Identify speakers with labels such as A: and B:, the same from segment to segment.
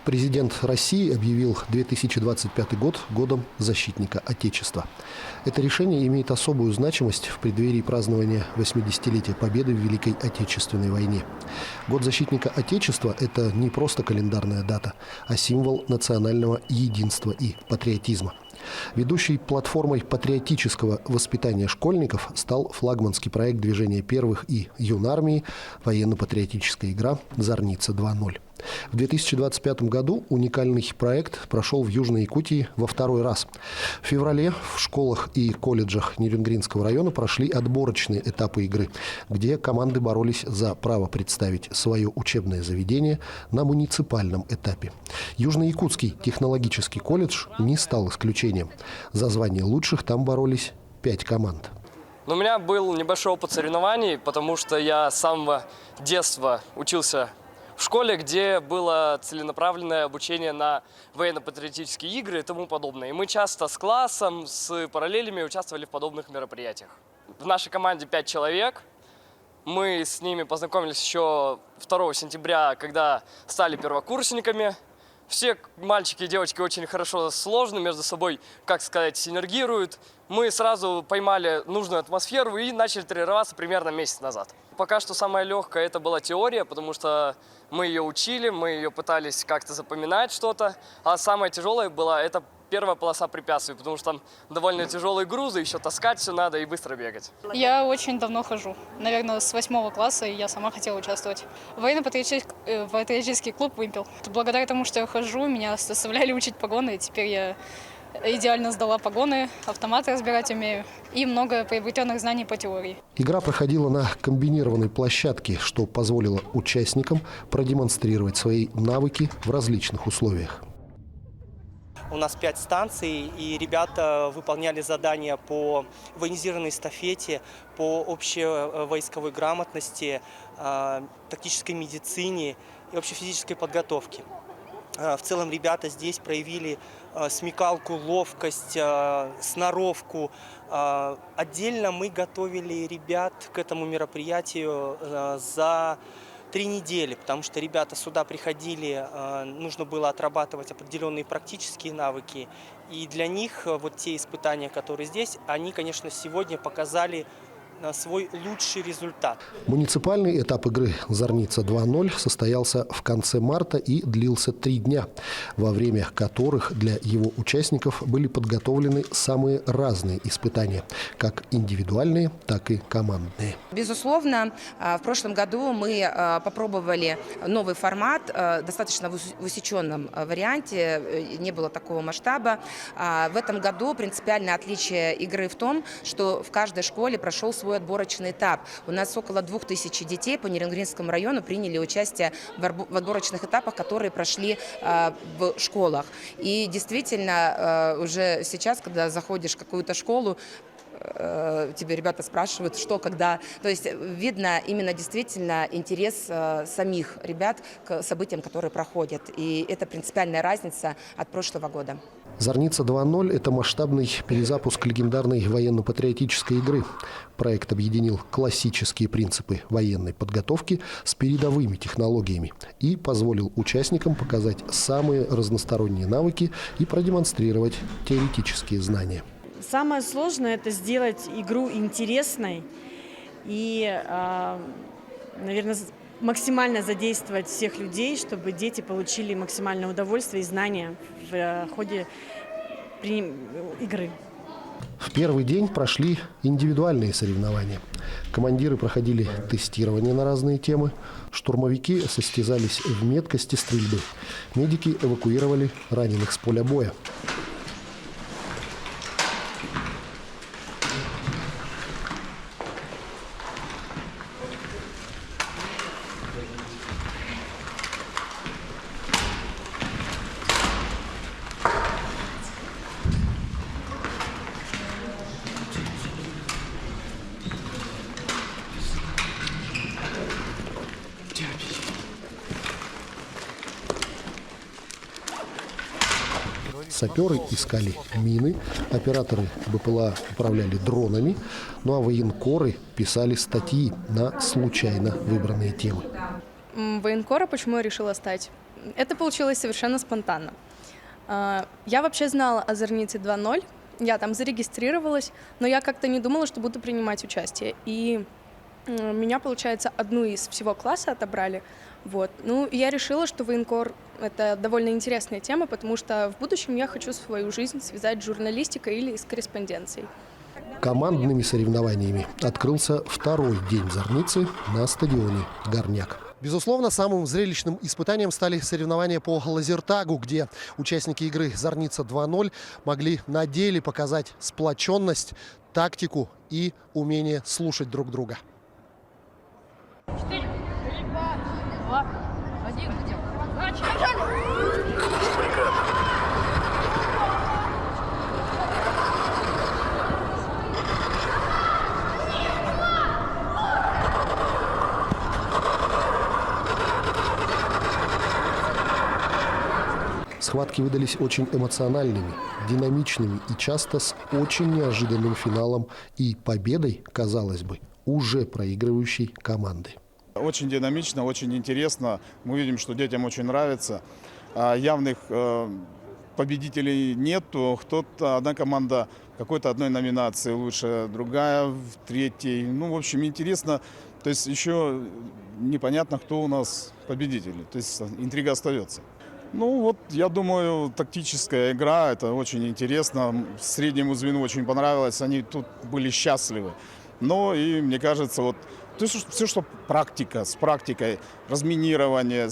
A: Президент России объявил 2025 год годом защитника Отечества. Это решение имеет особую значимость в преддверии празднования 80-летия Победы в Великой Отечественной войне. Год защитника Отечества – это не просто календарная дата, а символ национального единства и патриотизма. Ведущей платформой патриотического воспитания школьников стал флагманский проект движения первых и юнармии военно-патриотическая игра «Зорница 2.0». В 2025 году уникальный проект прошел в Южной Якутии во второй раз. В феврале в школах и колледжах Нерюнгринского района прошли отборочные этапы игры, где команды боролись за право представить свое учебное заведение на муниципальном этапе. Южно-Якутский технологический колледж не стал исключением. За звание лучших там боролись 5 команд.
B: У меня был небольшой опыт соревнований, потому что я с самого детства учился в школе, где было целенаправленное обучение на военно-патриотические игры и тому подобное. И мы часто с классом, с параллелями участвовали в подобных мероприятиях. В нашей команде 5 человек. Мы с ними познакомились еще 2 сентября, когда стали первокурсниками. Все мальчики и девочки очень хорошо сложны между собой, как сказать, синергируют. Мы сразу поймали нужную атмосферу и начали тренироваться примерно месяц назад. Пока что самое легкое это была теория, потому что мы ее учили, мы ее пытались как-то запоминать что-то. А самое тяжелое было это первая полоса препятствий, потому что там довольно тяжелые грузы, еще таскать все надо и быстро бегать.
C: Я очень давно хожу. Наверное, с 8 класса я сама хотела участвовать. Военно-патриотический клуб «Вымпел». Благодаря тому, что я хожу, меня заставляли учить погоны, и теперь я идеально сдала погоны, автоматы разбирать умею и много приобретенных знаний по теории.
A: Игра проходила на комбинированной площадке, что позволило участникам продемонстрировать свои навыки в различных условиях.
D: У нас 5 станций, и ребята выполняли задания по военизированной эстафете, по общевойсковой грамотности, тактической медицине и общефизической подготовке. В целом ребята здесь проявили смекалку, ловкость, сноровку. Отдельно мы готовили ребят к этому мероприятию за 3 недели, потому что ребята сюда приходили, нужно было отрабатывать определенные практические навыки. И для них вот те испытания, которые здесь, они, конечно, сегодня показали свой лучший результат.
A: Муниципальный этап игры «Зорница 2.0» состоялся в конце марта и длился 3 дня, во время которых для его участников были подготовлены самые разные испытания, как индивидуальные, так и командные.
E: Безусловно, в прошлом году мы попробовали новый формат, достаточно в усеченном варианте, не было такого масштаба. В этом году принципиальное отличие игры в том, что в каждой школе прошел свой отборочный этап. У нас около 2000 детей по Нерюнгринскому району приняли участие в отборочных этапах, которые прошли в школах. И действительно, уже сейчас, когда заходишь в какую-то школу, тебе ребята спрашивают, что, когда. То есть видно именно действительно интерес самих ребят к событиям, которые проходят. И это принципиальная разница от прошлого года.
A: «Зорница 2.0» – это масштабный перезапуск легендарной военно-патриотической игры. Проект объединил классические принципы военной подготовки с передовыми технологиями и позволил участникам показать самые разносторонние навыки и продемонстрировать теоретические знания.
F: Самое сложное – это сделать игру интересной и, наверное, максимально задействовать всех людей, чтобы дети получили максимальное удовольствие и знания в ходе игры.
A: В первый день прошли индивидуальные соревнования. Командиры проходили тестирование на разные темы. Штурмовики состязались в меткости стрельбы. Медики эвакуировали раненых с поля боя. Саперы искали мины, операторы БПЛА управляли дронами, ну а военкоры писали статьи на случайно выбранные темы.
G: Военкора почему я решила стать? Это получилось совершенно спонтанно. Я вообще знала о Зорнице 2.0, я там зарегистрировалась, но я как-то не думала, что буду принимать участие. И меня, получается, одну из всего класса отобрали. Вот. Ну, и я решила, что военкор — это довольно интересная тема, потому что в будущем я хочу свою жизнь связать с журналистикой или с корреспонденцией.
A: Командными соревнованиями открылся второй день Зорницы на стадионе «Горняк». Безусловно, самым зрелищным испытанием стали соревнования по лазертагу, где участники игры «Зорница 2.0» могли на деле показать сплоченность, тактику и умение слушать друг друга.
H: 4, 3, 2, 1, начали!
A: Схватки выдались очень эмоциональными, динамичными и часто с очень неожиданным финалом и победой, казалось бы, уже проигрывающей команды.
I: Очень динамично, очень интересно. Мы видим, что детям очень нравится. Явных победителей нету. Кто-то, одна команда какой-то одной номинации лучше, другая в третьей. Ну, в общем, интересно. То есть еще непонятно, кто у нас победитель. То есть интрига остается. Ну вот, я думаю, тактическая игра, это очень интересно. Среднему звену очень понравилось, они тут были счастливы. Но и мне кажется, вот то есть все, что практика, с практикой, разминирование,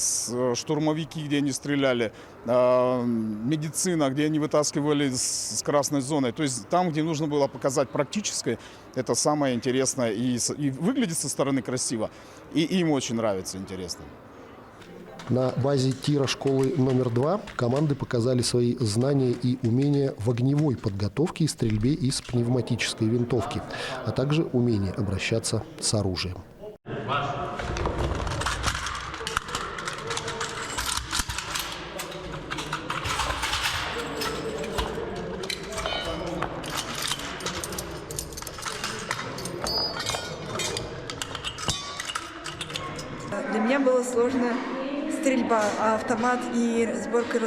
I: штурмовики, где они стреляли, медицина, где они вытаскивали с красной зоны. То есть там, где нужно было показать практическое, это самое интересное. И выглядит со стороны красиво, и им очень нравится, интересно.
A: На базе тира школы номер 2 команды показали свои знания и умения в огневой подготовке и стрельбе из пневматической винтовки, а также умение обращаться с оружием.
J: Для меня было сложно стрельба, а автомат и разборка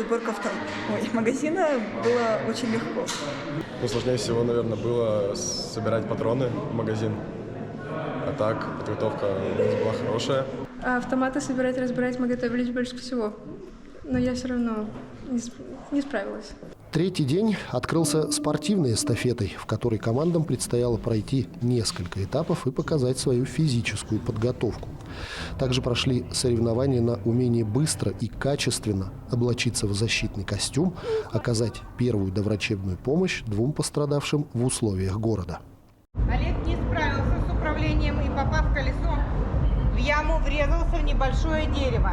J: магазина было очень легко.
K: Ну, сложнее всего, наверное, было собирать патроны в магазин. А так, подготовка у нас была хорошая.
L: А автоматы собирать, разбирать мы готовились больше всего. Но я все равно не справилась.
A: Третий день открылся спортивной эстафетой, в которой командам предстояло пройти несколько этапов и показать свою физическую подготовку. Также прошли соревнования на умение быстро и качественно облачиться в защитный костюм, оказать первую доврачебную помощь 2 пострадавшим в условиях города.
M: Олег не справился с управлением и, попав колесом в яму, врезался в небольшое дерево.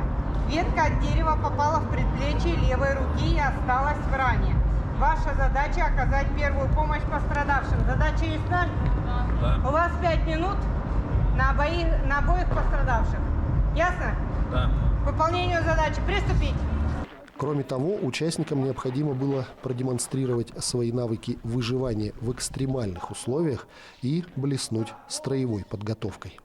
M: Ветка от дерева попала в предплечье левой руки и осталась в ране. Ваша задача – оказать первую помощь пострадавшим. Задача ясна? Да. У вас 5 минут на обоих пострадавших. Ясно? Да. К выполнению задачи приступить.
A: Кроме того, участникам необходимо было продемонстрировать свои навыки выживания в экстремальных условиях и блеснуть строевой подготовкой.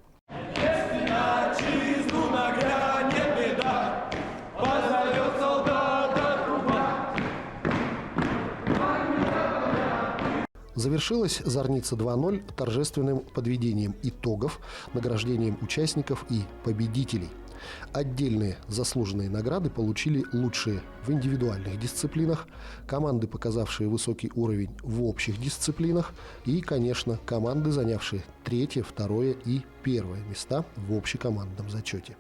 A: Завершилась Зорница 2.0 торжественным подведением итогов, награждением участников и победителей. Отдельные заслуженные награды получили лучшие в индивидуальных дисциплинах, команды, показавшие высокий уровень в общих дисциплинах и, конечно, команды, занявшие 3-е, 2-е и 1-е места в общекомандном зачете.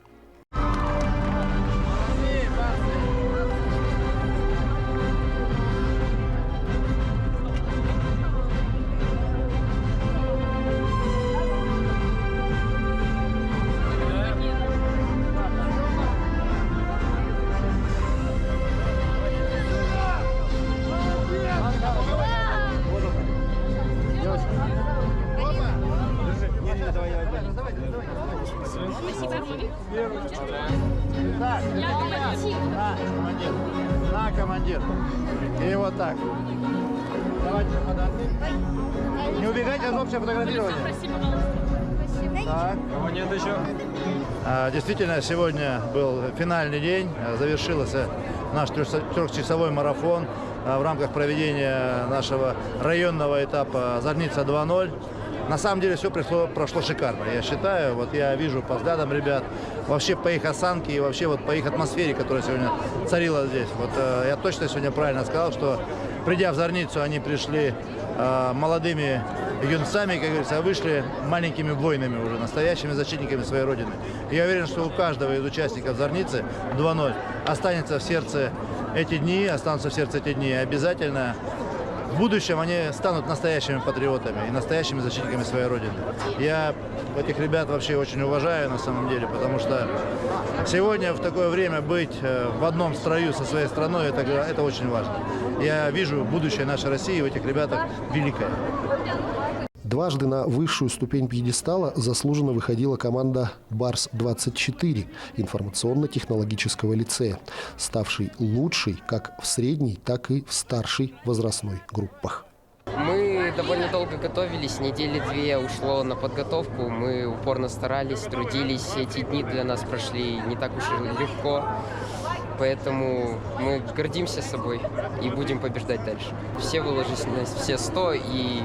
N: На, командир. И вот так. Давайте подожди. Не убегайте от общего фотографирования. Кого нет еще?
O: Действительно, сегодня был финальный день. Завершился наш трехчасовой марафон в рамках проведения нашего районного этапа «Зорница 2.0». На самом деле все прошло шикарно, я считаю. Вот я вижу по взглядам ребят, вообще по их осанке и вообще вот по их атмосфере, которая сегодня царила здесь. Вот я точно сегодня правильно сказал, что придя в Зорницу, они пришли молодыми юнцами, как говорится, вышли маленькими воинами уже, настоящими защитниками своей родины. И я уверен, что у каждого из участников Зорницы 2.0 останутся в сердце эти дни, и обязательно в будущем они станут настоящими патриотами и настоящими защитниками своей родины. Я этих ребят вообще очень уважаю на самом деле, потому что сегодня в такое время быть в одном строю со своей страной, это очень важно. Я вижу будущее нашей России в этих ребятах великое.
A: Дважды на высшую ступень пьедестала заслуженно выходила команда «Барс-24» информационно-технологического лицея, ставшей лучшей как в средней, так и в старшей возрастной группах.
P: Мы довольно долго готовились, недели 2 ушло на подготовку. Мы упорно старались, трудились. Эти дни для нас прошли не так уж и легко. Поэтому мы гордимся собой и будем побеждать дальше. Все выложились на все 100, и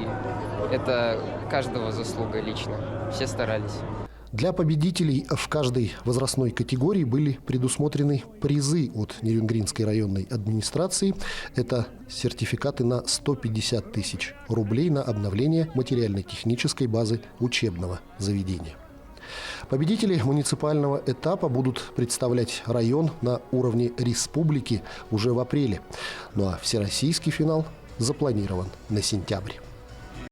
P: это каждого заслуга лично. Все старались.
A: Для победителей в каждой возрастной категории были предусмотрены призы от Нерюнгринской районной администрации. Это сертификаты на 150 тысяч рублей на обновление материально-технической базы учебного заведения. Победители муниципального этапа будут представлять район на уровне республики уже в апреле. Ну а всероссийский финал запланирован на сентябрь.